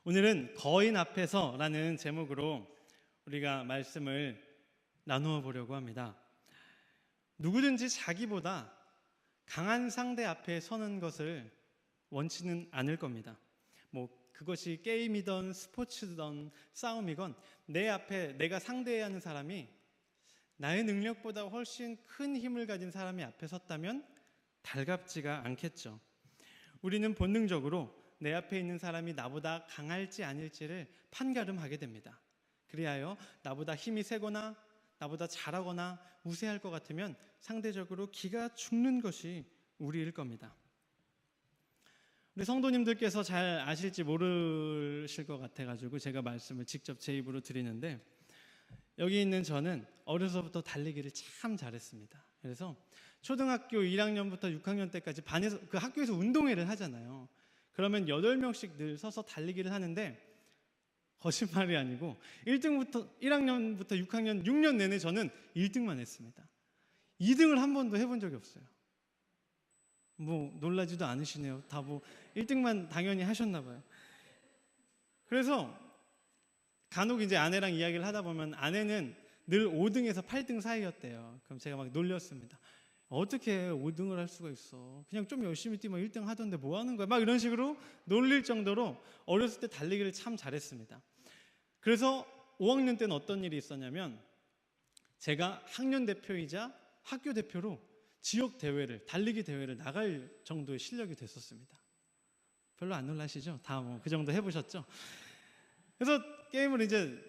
오늘은 거인 앞에서라는 제목으로 우리가 말씀을 나누어 보려고 합니다. 누구든지 자기보다 강한 상대 앞에 서는 것을 원치는 않을 겁니다. 그것이 게임이든 스포츠든 싸움이건 내 앞에 내가 상대해야 하는 사람이 나의 능력보다 훨씬 큰 힘을 가진 사람이 앞에 섰다면 달갑지가 않겠죠. 우리는 본능적으로 내 앞에 있는 사람이 나보다 강할지 아닐지를 판가름하게 됩니다. 그리하여 나보다 힘이 세거나 나보다 잘하거나 우세할 것 같으면 상대적으로 기가 죽는 것이 우리일 겁니다. 우리 성도님들께서 잘 아실지 모르실 것 같아가지고 제가 말씀을 직접 제 입으로 드리는데, 여기 있는 저는 어려서부터 달리기를 참 잘했습니다. 그래서 초등학교 1학년부터 6학년 때까지 반에서 그 학교에서 운동회를 하잖아요. 그러면 8명씩 늘 서서 달리기를 하는데, 거짓말이 아니고 1학년부터 6학년 6년 내내 저는 1등만 했습니다. 2등을 한 번도 해본 적이 없어요. 놀라지도 않으시네요. 다 1등만 당연히 하셨나 봐요. 그래서 간혹 이제 아내랑 이야기를 하다 보면 아내는 늘 5등에서 8등 사이였대요. 그럼 제가 막 놀렸습니다. 어떻게 5등을 할 수가 있어? 그냥 좀 열심히 뛰면 1등 하던데 뭐 하는 거야? 막 이런 식으로 놀릴 정도로 어렸을 때 달리기를 참 잘했습니다. 그래서 5학년 때는 어떤 일이 있었냐면, 제가 학년 대표이자 학교 대표로 지역 대회를, 달리기 대회를 나갈 정도의 실력이 됐었습니다. 별로 안 놀라시죠? 다 그 정도 해보셨죠? 그래서 게임을 이제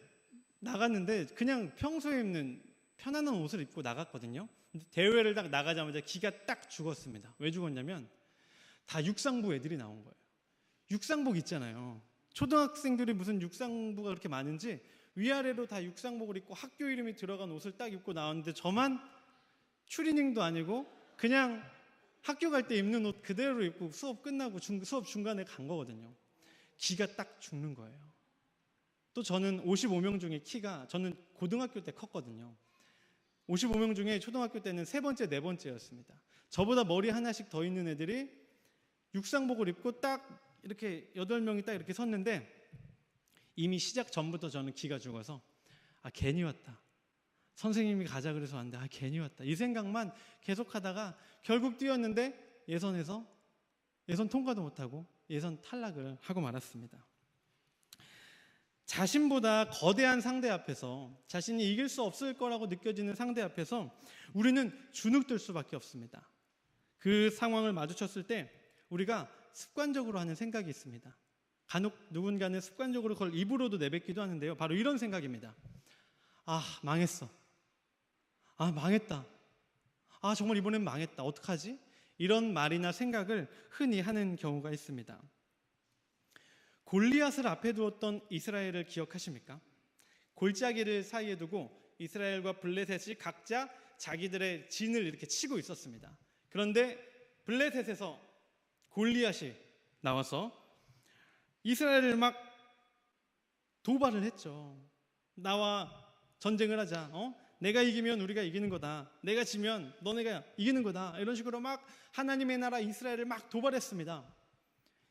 나갔는데 그냥 평소에 입는 편안한 옷을 입고 나갔거든요. 대회를 딱 나가자마자 기가 딱 죽었습니다. 왜 죽었냐면 다 육상부 애들이 나온 거예요. 육상복 있잖아요. 초등학생들이 무슨 육상부가 그렇게 많은지 위아래로 다 육상복을 입고 학교 이름이 들어간 옷을 딱 입고 나왔는데, 저만 추리닝도 아니고 그냥 학교 갈 때 입는 옷 그대로 입고 수업 끝나고 수업 중간에 간 거거든요. 기가 딱 죽는 거예요. 또 저는 55명 중에 저는 고등학교 때 컸거든요. 55명 중에 초등학교 때는 3번째, 4번째였습니다. 저보다 머리 하나씩 더 있는 애들이 육상복을 입고 딱 이렇게 8명이 딱 이렇게 섰는데, 이미 시작 전부터 저는 기가 죽어서 괜히 왔다. 선생님이 가자 그래서 왔는데 괜히 왔다. 이 생각만 계속 하다가 결국 뛰었는데 예선 통과도 못하고 예선 탈락을 하고 말았습니다. 자신보다 거대한 상대 앞에서, 자신이 이길 수 없을 거라고 느껴지는 상대 앞에서 우리는 주눅들 수밖에 없습니다. 그 상황을 마주쳤을 때 우리가 습관적으로 하는 생각이 있습니다. 간혹 누군가는 습관적으로 그걸 입으로도 내뱉기도 하는데요. 바로 이런 생각입니다. 망했어. 망했다. 정말 이번엔 망했다. 어떡하지? 이런 말이나 생각을 흔히 하는 경우가 있습니다. 골리앗을 앞에 두었던 이스라엘을 기억하십니까? 골짜기를 사이에 두고 이스라엘과 블레셋이 각자 자기들의 진을 이렇게 치고 있었습니다. 그런데 블레셋에서 골리앗이 나와서 이스라엘을 막 도발을 했죠. 나와 전쟁을 하자. 내가 이기면 우리가 이기는 거다. 내가 지면 너네가 이기는 거다. 이런 식으로 막 하나님의 나라 이스라엘을 막 도발했습니다.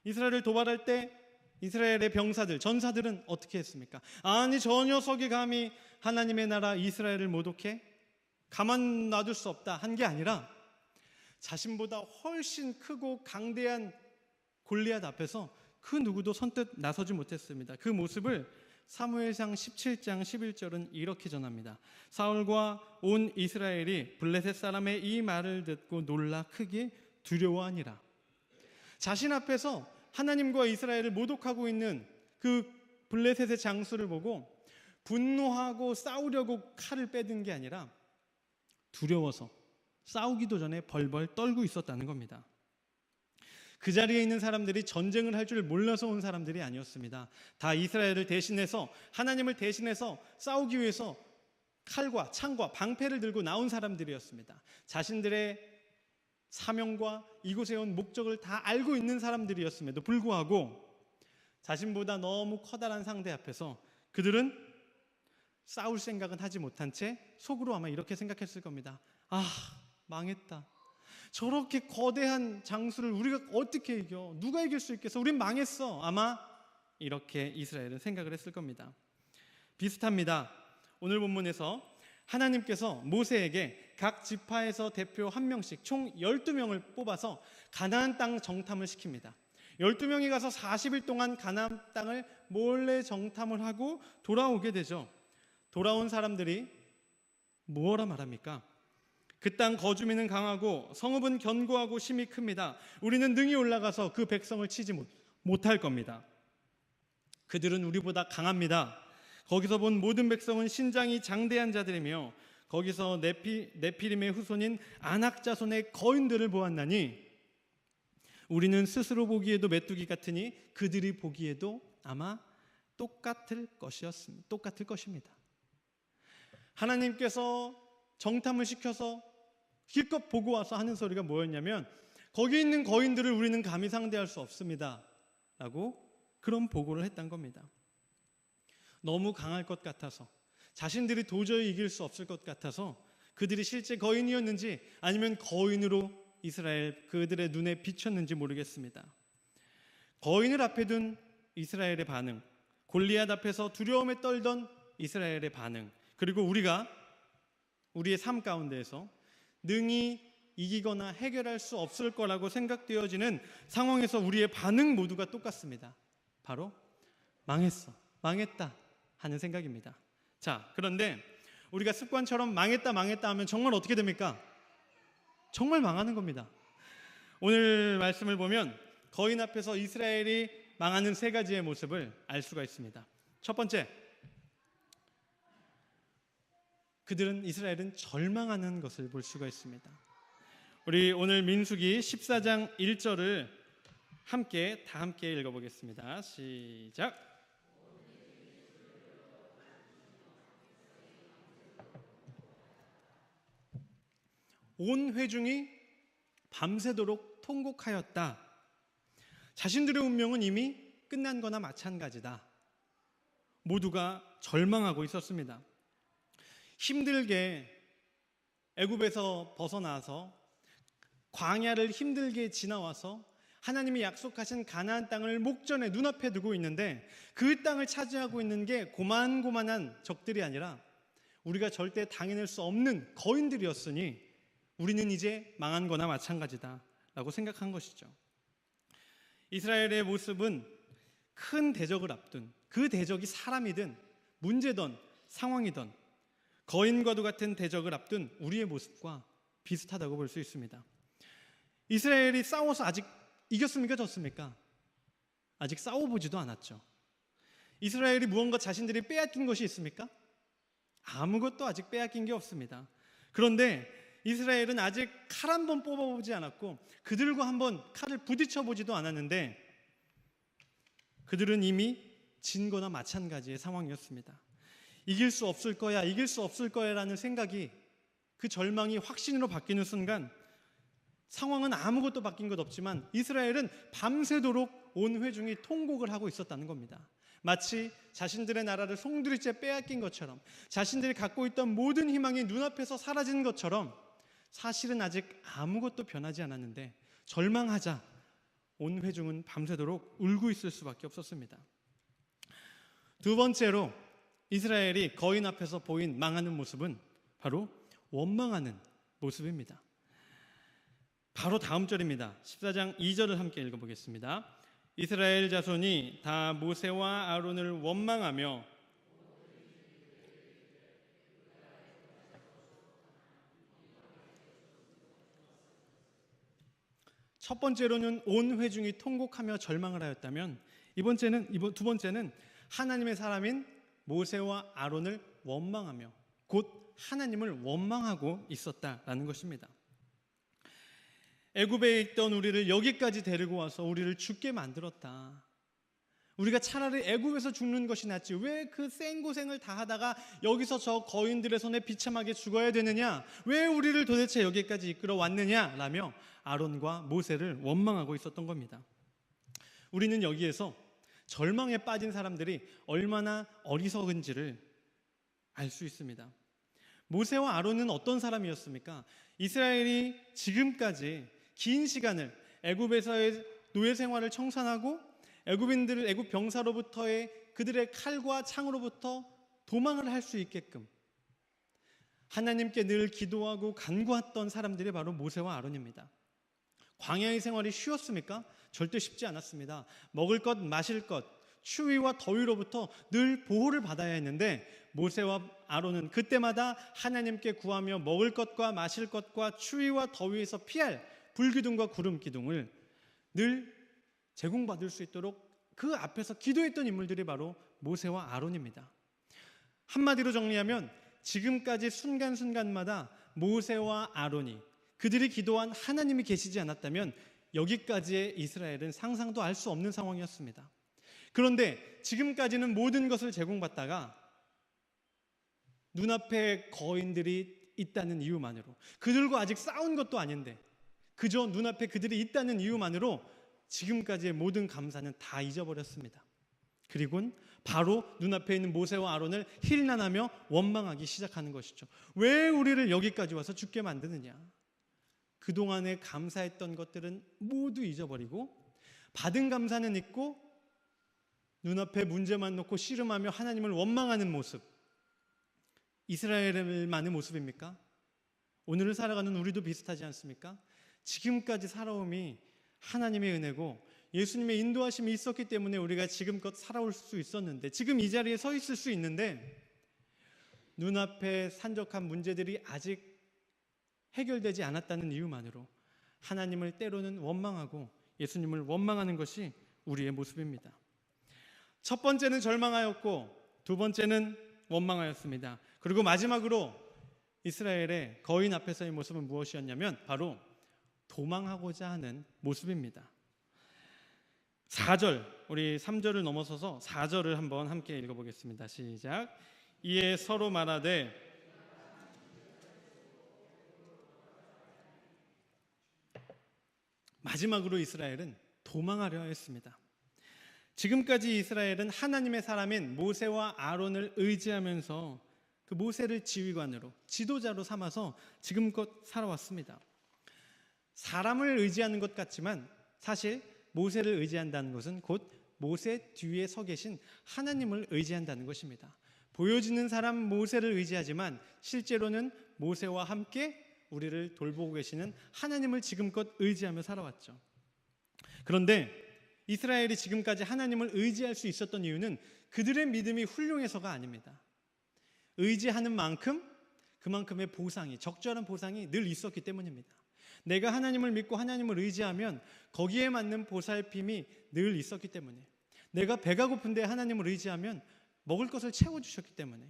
이스라엘을 도발할 때 이스라엘의 병사들, 전사들은 어떻게 했습니까? 저 녀석이 감히 하나님의 나라 이스라엘을 모독해? 가만 놔둘 수 없다 한 게 아니라, 자신보다 훨씬 크고 강대한 골리앗 앞에서 그 누구도 선뜻 나서지 못했습니다. 그 모습을 사무엘상 17장 11절은 이렇게 전합니다. 사울과 온 이스라엘이 블레셋 사람의 이 말을 듣고 놀라 크게 두려워하니라. 자신 앞에서 하나님과 이스라엘을 모독하고 있는 그 블레셋의 장수를 보고 분노하고 싸우려고 칼을 빼든 게 아니라 두려워서 싸우기도 전에 벌벌 떨고 있었다는 겁니다. 그 자리에 있는 사람들이 전쟁을 할 줄 몰라서 온 사람들이 아니었습니다. 다 이스라엘을 대신해서, 하나님을 대신해서 싸우기 위해서 칼과 창과 방패를 들고 나온 사람들이었습니다. 자신들의 사명과 이곳에 온 목적을 다 알고 있는 사람들이었음에도 불구하고 자신보다 너무 커다란 상대 앞에서 그들은 싸울 생각은 하지 못한 채 속으로 아마 이렇게 생각했을 겁니다. 망했다. 저렇게 거대한 장수를 우리가 어떻게 이겨? 누가 이길 수 있겠어? 우린 망했어. 아마 이렇게 이스라엘은 생각을 했을 겁니다. 비슷합니다. 오늘 본문에서 하나님께서 모세에게 각 지파에서 대표 한 명씩 총 12명을 뽑아서 가나안 땅 정탐을 시킵니다. 12명이 가서 40일 동안 가나안 땅을 몰래 정탐을 하고 돌아오게 되죠. 돌아온 사람들이 무엇라 말합니까? 그 땅 거주민은 강하고 성읍은 견고하고 힘이 큽니다. 우리는 능히 올라가서 그 백성을 치지 못할 겁니다. 그들은 우리보다 강합니다. 거기서 본 모든 백성은 신장이 장대한 자들이며 거기서 네피림의 후손인 아낙 자손의 거인들을 보았나니 우리는 스스로 보기에도 메뚜기 같으니 그들이 보기에도 아마 똑같을 것입니다. 하나님께서 정탐을 시켜서 기껏 보고 와서 하는 소리가 뭐였냐면 거기 있는 거인들을 우리는 감히 상대할 수 없습니다 라고 그런 보고를 했던 겁니다. 너무 강할 것 같아서, 자신들이 도저히 이길 수 없을 것 같아서 그들이 실제 거인이었는지 아니면 거인으로 이스라엘 그들의 눈에 비쳤는지 모르겠습니다. 거인을 앞에 둔 이스라엘의 반응, 골리앗 앞에서 두려움에 떨던 이스라엘의 반응, 그리고 우리가 우리의 삶 가운데에서 능히 이기거나 해결할 수 없을 거라고 생각되어지는 상황에서 우리의 반응 모두가 똑같습니다. 바로 망했다 하는 생각입니다. 자, 그런데 우리가 습관처럼 망했다 하면 정말 어떻게 됩니까? 정말 망하는 겁니다. 오늘 말씀을 보면 거인 앞에서 이스라엘이 망하는 세 가지의 모습을 알 수가 있습니다. 첫 번째, 이스라엘은 절망하는 것을 볼 수가 있습니다. 우리 오늘 민수기 14장 1절을 다 함께 읽어보겠습니다. 시작. 온 회중이 밤새도록 통곡하였다. 자신들의 운명은 이미 끝난 거나 마찬가지다. 모두가 절망하고 있었습니다. 힘들게 애굽에서 벗어나서 광야를 힘들게 지나와서 하나님이 약속하신 가나안 땅을 목전에 눈앞에 두고 있는데 그 땅을 차지하고 있는 게 고만고만한 적들이 아니라 우리가 절대 당해낼 수 없는 거인들이었으니 우리는 이제 망한 거나 마찬가지다 라고 생각한 것이죠. 이스라엘의 모습은 큰 대적을 앞둔, 그 대적이 사람이든 문제든 상황이든 거인과도 같은 대적을 앞둔 우리의 모습과 비슷하다고 볼 수 있습니다. 이스라엘이 싸워서 아직 이겼습니까? 졌습니까? 아직 싸워보지도 않았죠. 이스라엘이 무언가 자신들이 빼앗긴 것이 있습니까? 아무것도 아직 빼앗긴 게 없습니다. 그런데 이스라엘은 아직 칼 한 번 뽑아보지 않았고 그들과 한번 칼을 부딪혀보지도 않았는데 그들은 이미 진 거나 마찬가지의 상황이었습니다. 이길 수 없을 거야 라는 생각이, 그 절망이 확신으로 바뀌는 순간 상황은 아무것도 바뀐 것 없지만 이스라엘은 밤새도록 온 회중이 통곡을 하고 있었다는 겁니다. 마치 자신들의 나라를 송두리째 빼앗긴 것처럼, 자신들이 갖고 있던 모든 희망이 눈앞에서 사라진 것처럼 사실은 아직 아무것도 변하지 않았는데 절망하자 온 회중은 밤새도록 울고 있을 수밖에 없었습니다. 두 번째로 이스라엘이 거인 앞에서 보인 망하는 모습은 바로 원망하는 모습입니다. 바로 다음 절입니다. 14장 2절을 함께 읽어보겠습니다. 이스라엘 자손이 다 모세와 아론을 원망하며 첫 번째로는 온 회중이 통곡하며 절망을 하였다면 두 번째는 하나님의 사람인 모세와 아론을 원망하며 곧 하나님을 원망하고 있었다라는 것입니다. 애굽에 있던 우리를 여기까지 데리고 와서 우리를 죽게 만들었다. 우리가 차라리 애굽에서 죽는 것이 낫지 왜 그 생고생을 다 하다가 여기서 저 거인들의 손에 비참하게 죽어야 되느냐, 왜 우리를 도대체 여기까지 이끌어 왔느냐 라며 아론과 모세를 원망하고 있었던 겁니다. 우리는 여기에서 절망에 빠진 사람들이 얼마나 어리석은지를 알 수 있습니다. 모세와 아론은 어떤 사람이었습니까? 이스라엘이 지금까지 긴 시간을 애굽에서의 노예 생활을 청산하고 애굽인들을 애굽 병사로부터의 그들의 칼과 창으로부터 도망을 할 수 있게끔 하나님께 늘 기도하고 간구했던 사람들이 바로 모세와 아론입니다. 광야의 생활이 쉬웠습니까? 절대 쉽지 않았습니다. 먹을 것, 마실 것, 추위와 더위로부터 늘 보호를 받아야 했는데 모세와 아론은 그때마다 하나님께 구하며 먹을 것과 마실 것과 추위와 더위에서 피할 불기둥과 구름 기둥을 늘 제공받을 수 있도록 그 앞에서 기도했던 인물들이 바로 모세와 아론입니다. 한마디로 정리하면 지금까지 순간순간마다 모세와 아론이 그들이 기도한 하나님이 계시지 않았다면 여기까지의 이스라엘은 상상도 알 수 없는 상황이었습니다. 그런데 지금까지는 모든 것을 제공받다가 눈앞에 거인들이 있다는 이유만으로, 그들과 아직 싸운 것도 아닌데 그저 눈앞에 그들이 있다는 이유만으로 지금까지의 모든 감사는 다 잊어버렸습니다. 그리고는 바로 눈앞에 있는 모세와 아론을 힐난하며 원망하기 시작하는 것이죠. 왜 우리를 여기까지 와서 죽게 만드느냐? 그동안에 감사했던 것들은 모두 잊어버리고 받은 감사는 잊고 눈앞에 문제만 놓고 씨름하며 하나님을 원망하는 모습, 이스라엘만의 모습입니까? 오늘을 살아가는 우리도 비슷하지 않습니까? 지금까지 살아옴이 하나님의 은혜고 예수님의 인도하심이 있었기 때문에 우리가 지금껏 살아올 수 있었는데, 지금 이 자리에 서 있을 수 있는데 눈앞에 산적한 문제들이 아직 해결되지 않았다는 이유만으로 하나님을 때로는 원망하고 예수님을 원망하는 것이 우리의 모습입니다. 첫 번째는 절망하였고 두 번째는 원망하였습니다. 그리고 마지막으로 이스라엘의 거인 앞에서의 모습은 무엇이었냐면 바로 도망하고자 하는 모습입니다. 4절, 우리 3절을 넘어서서 4절을 한번 함께 읽어보겠습니다. 시작. 이에 서로 말하되 마지막으로 이스라엘은 도망하려 했습니다. 지금까지 이스라엘은 하나님의 사람인 모세와 아론을 의지하면서 그 모세를 지휘관으로, 지도자로 삼아서 지금껏 살아왔습니다. 사람을 의지하는 것 같지만 사실 모세를 의지한다는 것은 곧 모세 뒤에 서 계신 하나님을 의지한다는 것입니다. 보여지는 사람 모세를 의지하지만 실제로는 모세와 함께 우리를 돌보고 계시는 하나님을 지금껏 의지하며 살아왔죠. 그런데 이스라엘이 지금까지 하나님을 의지할 수 있었던 이유는 그들의 믿음이 훌륭해서가 아닙니다. 의지하는 만큼 그만큼의 보상이, 적절한 보상이 늘 있었기 때문입니다. 내가 하나님을 믿고 하나님을 의지하면 거기에 맞는 보살핌이 늘 있었기 때문에, 내가 배가 고픈데 하나님을 의지하면 먹을 것을 채워주셨기 때문에,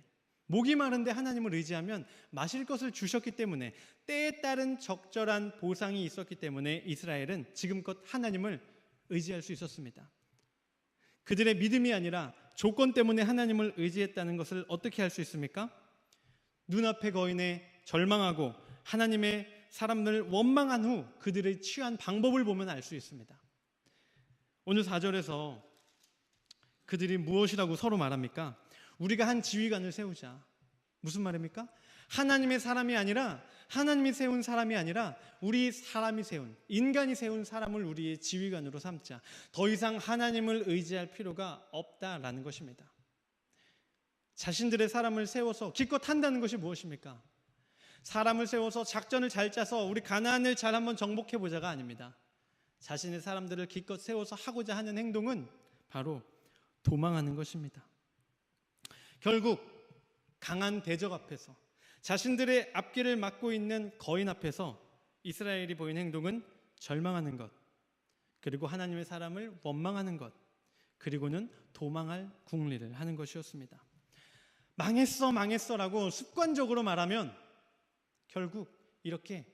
목이 마른데 하나님을 의지하면 마실 것을 주셨기 때문에, 때에 따른 적절한 보상이 있었기 때문에 이스라엘은 지금껏 하나님을 의지할 수 있었습니다. 그들의 믿음이 아니라 조건 때문에 하나님을 의지했다는 것을 어떻게 할 수 있습니까? 눈앞의 거인에 절망하고 하나님의 사람들을 원망한 후 그들의 취한 방법을 보면 알 수 있습니다. 오늘 4절에서 그들이 무엇이라고 서로 말합니까? 우리가 한 지휘관을 세우자. 무슨 말입니까? 하나님의 사람이 아니라, 하나님이 세운 사람이 아니라 우리 사람이 세운, 인간이 세운 사람을 우리의 지휘관으로 삼자. 더 이상 하나님을 의지할 필요가 없다라는 것입니다. 자신들의 사람을 세워서 기껏 한다는 것이 무엇입니까? 사람을 세워서 작전을 잘 짜서 우리 가나안을 잘 한번 정복해 보자가 아닙니다. 자신의 사람들을 기껏 세워서 하고자 하는 행동은 바로 도망하는 것입니다. 결국 강한 대적 앞에서, 자신들의 앞길을 막고 있는 거인 앞에서 이스라엘이 보인 행동은 절망하는 것, 그리고 하나님의 사람을 원망하는 것, 그리고는 도망할 궁리를 하는 것이었습니다. 망했어라고 습관적으로 말하면 결국 이렇게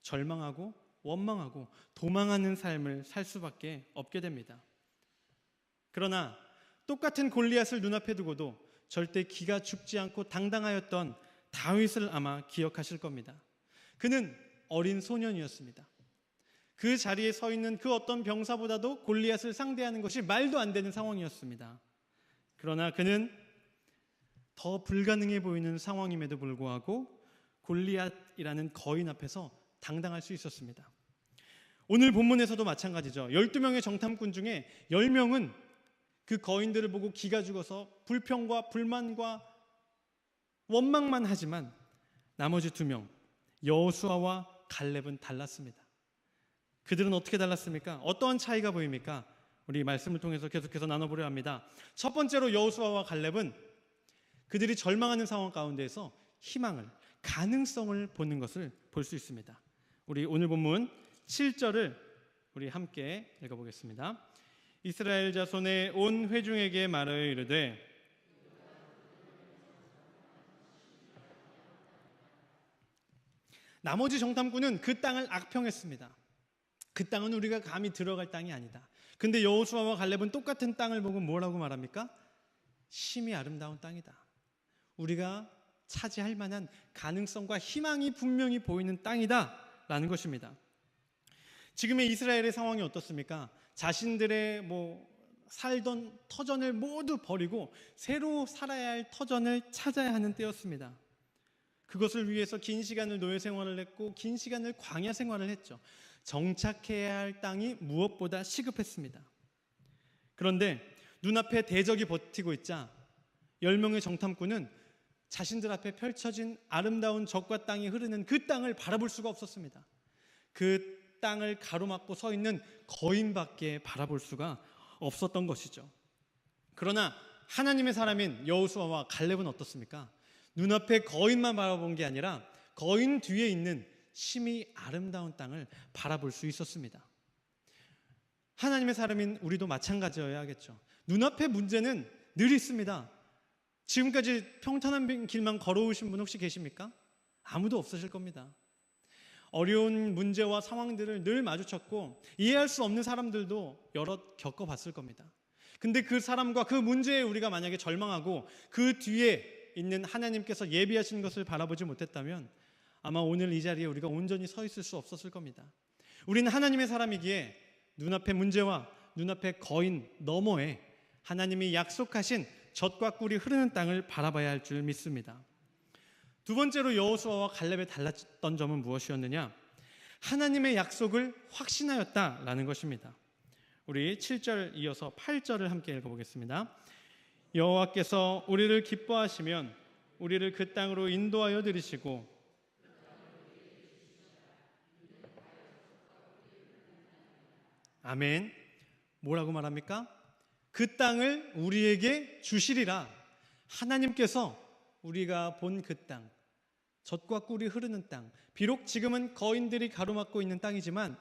절망하고 원망하고 도망하는 삶을 살 수밖에 없게 됩니다. 그러나 똑같은 골리앗을 눈앞에 두고도 절대 기가 죽지 않고 당당하였던 다윗을 아마 기억하실 겁니다. 그는 어린 소년이었습니다. 그 자리에 서 있는 그 어떤 병사보다도 골리앗을 상대하는 것이 말도 안 되는 상황이었습니다. 그러나 그는 더 불가능해 보이는 상황임에도 불구하고 골리앗이라는 거인 앞에서 당당할 수 있었습니다. 오늘 본문에서도 마찬가지죠. 12명의 정탐꾼 중에 10명은 그 거인들을 보고 기가 죽어서 불평과 불만과 원망만 하지만 나머지 2명 여호수아와 갈렙은 달랐습니다. 그들은 어떻게 달랐습니까? 어떠한 차이가 보입니까? 우리 말씀을 통해서 계속해서 나눠보려 합니다. 첫 번째로 여호수아와 갈렙은 그들이 절망하는 상황 가운데에서 희망을, 가능성을 보는 것을 볼 수 있습니다. 우리 오늘 본문 7절을 우리 함께 읽어보겠습니다. 이스라엘 자손의 온 회중에게 말하여 이르되 나머지 정탐꾼은 그 땅을 악평했습니다. 그 땅은 우리가 감히 들어갈 땅이 아니다. 근데 여호수아와 갈렙은 똑같은 땅을 보고 뭐라고 말합니까? 심히 아름다운 땅이다. 우리가 차지할 만한 가능성과 희망이 분명히 보이는 땅이다 라는 것입니다. 지금의 이스라엘의 상황이 어떻습니까? 자신들의 살던 터전을 모두 버리고 새로 살아야 할 터전을 찾아야 하는 때였습니다. 그것을 위해서 긴 시간을 노예 생활을 했고 긴 시간을 광야 생활을 했죠. 정착해야 할 땅이 무엇보다 시급했습니다. 그런데 눈앞에 대적이 버티고 있자 10명의 정탐꾼은 자신들 앞에 펼쳐진 아름다운 적과 땅이 흐르는 그 땅을 바라볼 수가 없었습니다. 그 땅을 가로막고 서 있는 거인밖에 바라볼 수가 없었던 것이죠. 그러나 하나님의 사람인 여호수아와 갈렙은 어떻습니까? 눈앞에 거인만 바라본 게 아니라 거인 뒤에 있는 심히 아름다운 땅을 바라볼 수 있었습니다. 하나님의 사람인 우리도 마찬가지여야겠죠. 눈앞의 문제는 늘 있습니다. 지금까지 평탄한 길만 걸어오신 분 혹시 계십니까? 아무도 없으실 겁니다. 어려운 문제와 상황들을 늘 마주쳤고 이해할 수 없는 사람들도 여럿 겪어봤을 겁니다. 근데 그 사람과 그 문제에 우리가 만약에 절망하고 그 뒤에 있는 하나님께서 예비하신 것을 바라보지 못했다면 아마 오늘 이 자리에 우리가 온전히 서 있을 수 없었을 겁니다. 우리는 하나님의 사람이기에 눈앞의 문제와 눈앞의 거인 너머에 하나님이 약속하신 젖과 꿀이 흐르는 땅을 바라봐야 할 줄 믿습니다. 두 번째로 여호수아와 갈렙의 달랐던 점은 무엇이었느냐? 하나님의 약속을 확신하였다라는 것입니다. 우리 7절 이어서 8절을 함께 읽어보겠습니다. 여호와께서 우리를 기뻐하시면 우리를 그 땅으로 인도하여 들이시고 아멘. 뭐라고 말합니까? 그 땅을 우리에게 주시리라. 하나님께서 우리가 본 그 땅, 젖과 꿀이 흐르는 땅, 비록 지금은 거인들이 가로막고 있는 땅이지만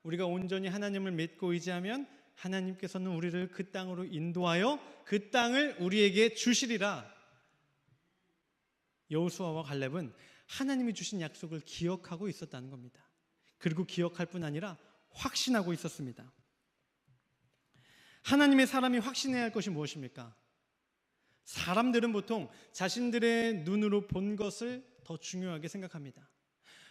우리가 온전히 하나님을 믿고 의지하면 하나님께서는 우리를 그 땅으로 인도하여 그 땅을 우리에게 주시리라. 여호수아와 갈렙은 하나님이 주신 약속을 기억하고 있었다는 겁니다. 그리고 기억할 뿐 아니라 확신하고 있었습니다. 하나님의 사람이 확신해야 할 것이 무엇입니까? 사람들은 보통 자신들의 눈으로 본 것을 더 중요하게 생각합니다.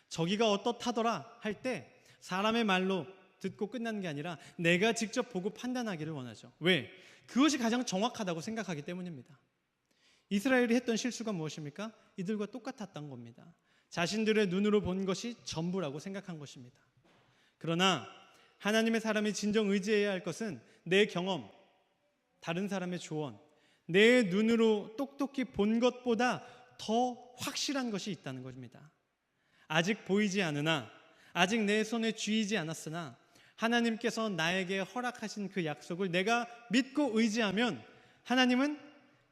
저기가 어떻다더라 할 때 사람의 말로 듣고 끝나는 게 아니라 내가 직접 보고 판단하기를 원하죠. 왜? 그것이 가장 정확하다고 생각하기 때문입니다. 이스라엘이 했던 실수가 무엇입니까? 이들과 똑같았던 겁니다. 자신들의 눈으로 본 것이 전부라고 생각한 것입니다. 그러나 하나님의 사람이 진정 의지해야 할 것은 내 경험, 다른 사람의 조언, 내 눈으로 똑똑히 본 것보다 더 확실한 것이 있다는 것입니다. 아직 보이지 않으나, 아직 내 손에 쥐이지 않았으나 하나님께서 나에게 허락하신 그 약속을 내가 믿고 의지하면 하나님은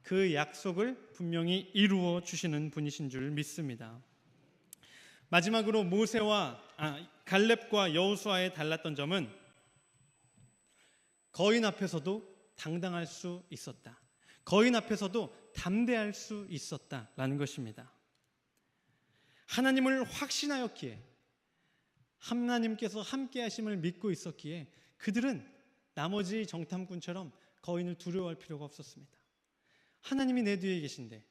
그 약속을 분명히 이루어 주시는 분이신 줄 믿습니다. 마지막으로 갈렙과 여호수아의 달랐던 점은 거인 앞에서도 당당할 수 있었다. 거인 앞에서도 담대할 수 있었다라는 것입니다. 하나님을 확신하였기에, 하나님께서 함께 하심을 믿고 있었기에 그들은 나머지 정탐꾼처럼 거인을 두려워할 필요가 없었습니다. 하나님이 내 뒤에 계신데,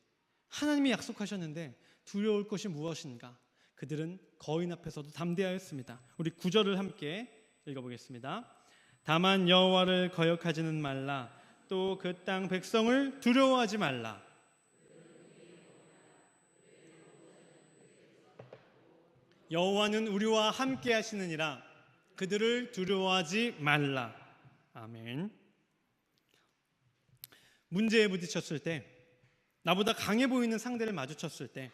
하나님이 약속하셨는데 두려울 것이 무엇인가? 그들은 거인 앞에서도 담대하였습니다. 우리 9절을 함께 읽어보겠습니다. 다만 여호와를 거역하지는 말라. 또 그 땅 백성을 두려워하지 말라. 여호와는 우리와 함께 하시느니라. 그들을 두려워하지 말라. 아멘. 문제에 부딪혔을 때, 나보다 강해 보이는 상대를 마주쳤을 때,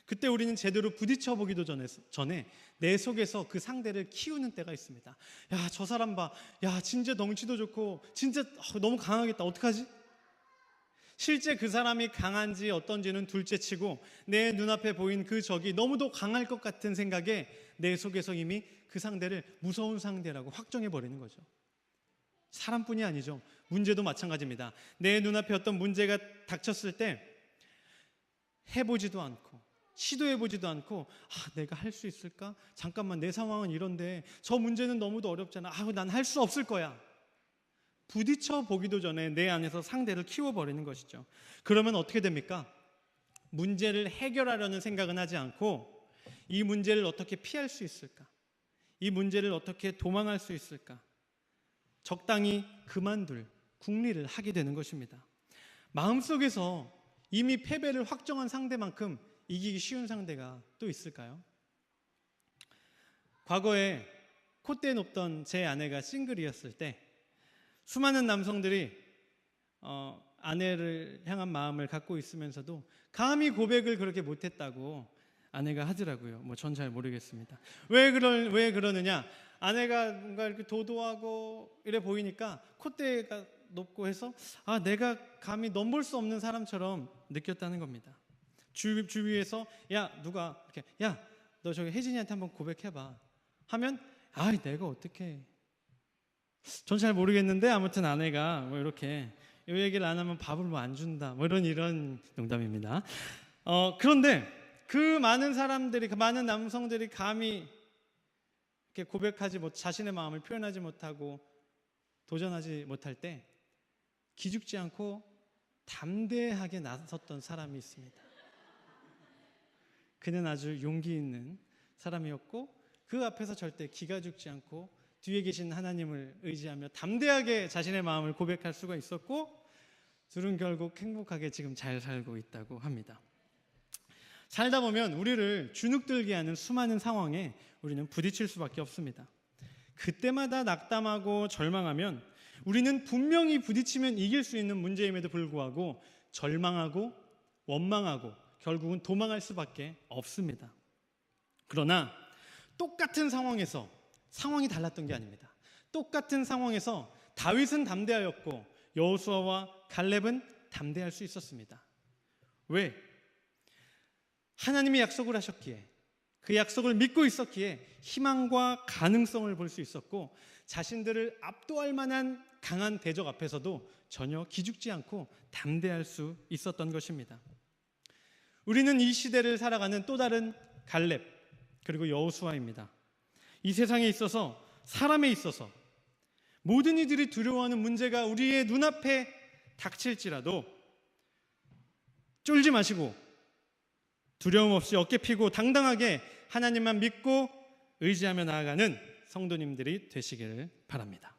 그때 우리는 제대로 부딪혀 보기도 전에 내 속에서 그 상대를 키우는 때가 있습니다. 야, 저 사람 봐. 야, 진짜 덩치도 좋고 진짜 너무 강하겠다. 어떡하지? 실제 그 사람이 강한지 어떤지는 둘째치고 내 눈앞에 보인 그 적이 너무도 강할 것 같은 생각에 내 속에서 이미 그 상대를 무서운 상대라고 확정해 버리는 거죠. 사람뿐이 아니죠. 문제도 마찬가지입니다. 내 눈앞에 어떤 문제가 닥쳤을 때 해보지도 않고 시도해보지도 않고 내가 할 수 있을까? 잠깐만, 내 상황은 이런데 저 문제는 너무도 어렵잖아. 난 할 수 없을 거야. 부딪혀 보기도 전에 내 안에서 상대를 키워버리는 것이죠. 그러면 어떻게 됩니까? 문제를 해결하려는 생각은 하지 않고 이 문제를 어떻게 피할 수 있을까? 이 문제를 어떻게 도망할 수 있을까? 적당히 그만둘 궁리를 하게 되는 것입니다. 마음속에서 이미 패배를 확정한 상대만큼 이기기 쉬운 상대가 또 있을까요? 과거에 콧대에 높던 제 아내가 싱글이었을 때 수많은 남성들이 아내를 향한 마음을 갖고 있으면서도 감히 고백을 그렇게 못했다고 아내가 하더라고요. 전 잘 모르겠습니다. 왜 그러느냐? 아내가 뭔가 이렇게 도도하고 이래 보이니까 콧대가 높고 해서 내가 감히 넘볼 수 없는 사람처럼 느꼈다는 겁니다. 주위에서 누가 이렇게 너 저기 혜진이한테 한번 고백해봐 하면 내가 어떻게? 전 잘 모르겠는데 아무튼 아내가 이렇게 이 얘기를 안 하면 밥을 안 준다 이런 농담입니다. 그런데 그 많은 사람들이, 그 많은 남성들이 감히 이렇게 자신의 마음을 표현하지 못하고 도전하지 못할 때 기죽지 않고 담대하게 나섰던 사람이 있습니다. 그는 아주 용기 있는 사람이었고 그 앞에서 절대 기가 죽지 않고 뒤에 계신 하나님을 의지하며 담대하게 자신의 마음을 고백할 수가 있었고 둘은 결국 행복하게 지금 잘 살고 있다고 합니다. 살다 보면 우리를 주눅들게 하는 수많은 상황에 우리는 부딪힐 수밖에 없습니다. 그때마다 낙담하고 절망하면 우리는 분명히 부딪히면 이길 수 있는 문제임에도 불구하고 절망하고 원망하고 결국은 도망할 수밖에 없습니다. 그러나 똑같은 상황에서 상황이 달랐던 게 아닙니다. 똑같은 상황에서 다윗은 담대하였고 여호수아와 갈렙은 담대할 수 있었습니다. 왜? 하나님이 약속을 하셨기에, 그 약속을 믿고 있었기에 희망과 가능성을 볼 수 있었고 자신들을 압도할 만한 강한 대적 앞에서도 전혀 기죽지 않고 담대할 수 있었던 것입니다. 우리는 이 시대를 살아가는 또 다른 갈렙 그리고 여호수아입니다. 이 세상에 있어서, 사람에 있어서 모든 이들이 두려워하는 문제가 우리의 눈앞에 닥칠지라도 쫄지 마시고 두려움 없이 어깨 펴고 당당하게 하나님만 믿고 의지하며 나아가는 성도님들이 되시기를 바랍니다.